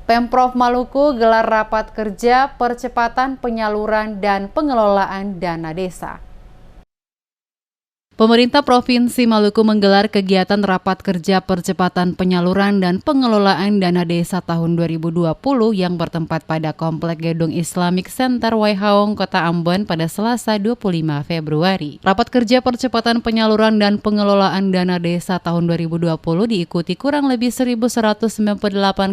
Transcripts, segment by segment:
Pemprov Maluku gelar rapat kerja percepatan penyaluran dan pengelolaan dana desa. Pemerintah Provinsi Maluku menggelar kegiatan rapat kerja percepatan penyaluran dan pengelolaan dana desa tahun 2020 yang bertempat pada Komplek Gedung Islamic Center Waihaong, Kota Ambon pada Selasa 25 Februari. Rapat kerja percepatan penyaluran dan pengelolaan dana desa tahun 2020 diikuti kurang lebih 1.198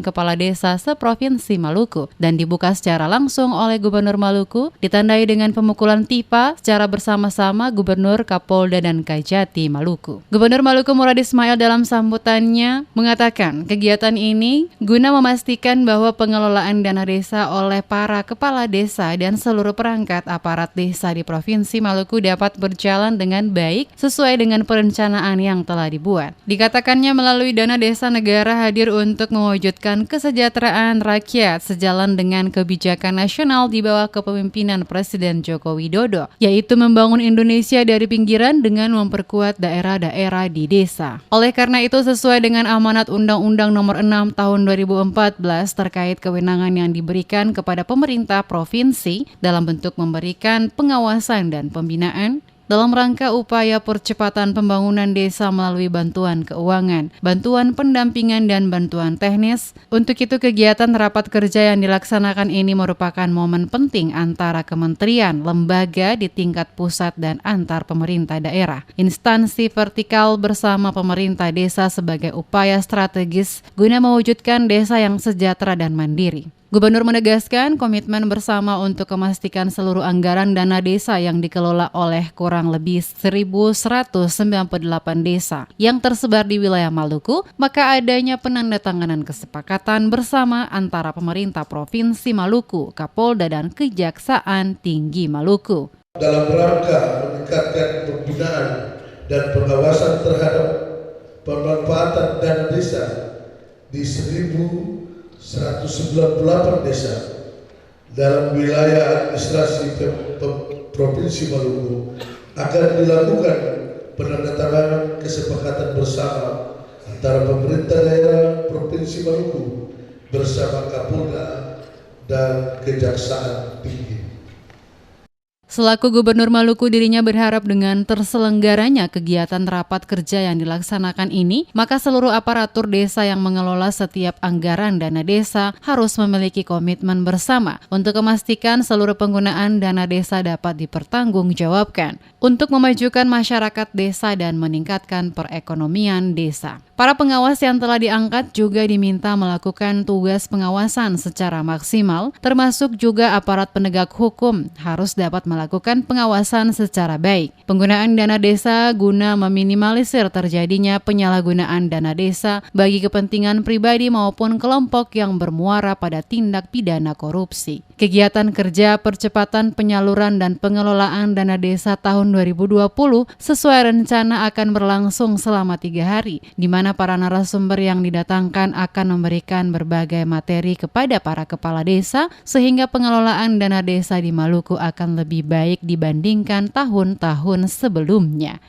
kepala desa seprovinsi Maluku dan dibuka secara langsung oleh Gubernur Maluku, ditandai dengan pemukulan tipa secara bersama-sama Gubernur, Kapolda, dan Kajati Maluku. Gubernur Maluku Murad Ismail dalam sambutannya mengatakan kegiatan ini guna memastikan bahwa pengelolaan dana desa oleh para kepala desa dan seluruh perangkat aparat desa di Provinsi Maluku dapat berjalan dengan baik sesuai dengan perencanaan yang telah dibuat. Dikatakannya melalui dana desa negara hadir untuk mewujudkan kesejahteraan rakyat sejalan dengan kebijakan nasional di bawah kepemimpinan Presiden Joko Widodo, yaitu membangun Indonesia dari pinggiran dengan memperkuat daerah-daerah di desa. Oleh karena itu, sesuai dengan amanat Undang-Undang Nomor 6 Tahun 2014 terkait kewenangan yang diberikan kepada pemerintah provinsi dalam bentuk memberikan pengawasan dan pembinaan dalam rangka upaya percepatan pembangunan desa melalui bantuan keuangan, bantuan pendampingan, dan bantuan teknis. Untuk itu, kegiatan rapat kerja yang dilaksanakan ini merupakan momen penting antara kementerian, lembaga di tingkat pusat, dan antar pemerintah daerah, instansi vertikal bersama pemerintah desa sebagai upaya strategis guna mewujudkan desa yang sejahtera dan mandiri. Gubernur menegaskan komitmen bersama untuk memastikan seluruh anggaran dana desa yang dikelola oleh kurang lebih 1.198 desa yang tersebar di wilayah Maluku, maka adanya penandatanganan kesepakatan bersama antara pemerintah Provinsi Maluku, Kapolda, dan Kejaksaan Tinggi Maluku. Dalam rangka meningkatkan pembinaan dan pengawasan terhadap pemanfaatan dana desa di 1.198 desa dalam wilayah administrasi Provinsi Maluku akan dilakukan penandatanganan kesepakatan bersama antara pemerintah daerah Provinsi Maluku bersama Kapolda dan Kejaksaan Tinggi. Selaku Gubernur Maluku, dirinya berharap dengan terselenggaranya kegiatan rapat kerja yang dilaksanakan ini, maka seluruh aparatur desa yang mengelola setiap anggaran dana desa harus memiliki komitmen bersama untuk memastikan seluruh penggunaan dana desa dapat dipertanggungjawabkan untuk memajukan masyarakat desa dan meningkatkan perekonomian desa. Para pengawas yang telah diangkat juga diminta melakukan tugas pengawasan secara maksimal, termasuk juga aparat penegak hukum harus dapat melakukan pengawasan secara baik. Penggunaan dana desa guna meminimalisir terjadinya penyalahgunaan dana desa bagi kepentingan pribadi maupun kelompok yang bermuara pada tindak pidana korupsi. Kegiatan kerja percepatan penyaluran dan pengelolaan dana desa tahun 2020 sesuai rencana akan berlangsung selama 3 hari, di mana para narasumber yang didatangkan akan memberikan berbagai materi kepada para kepala desa sehingga pengelolaan dana desa di Maluku akan lebih baik dibandingkan tahun-tahun sebelumnya.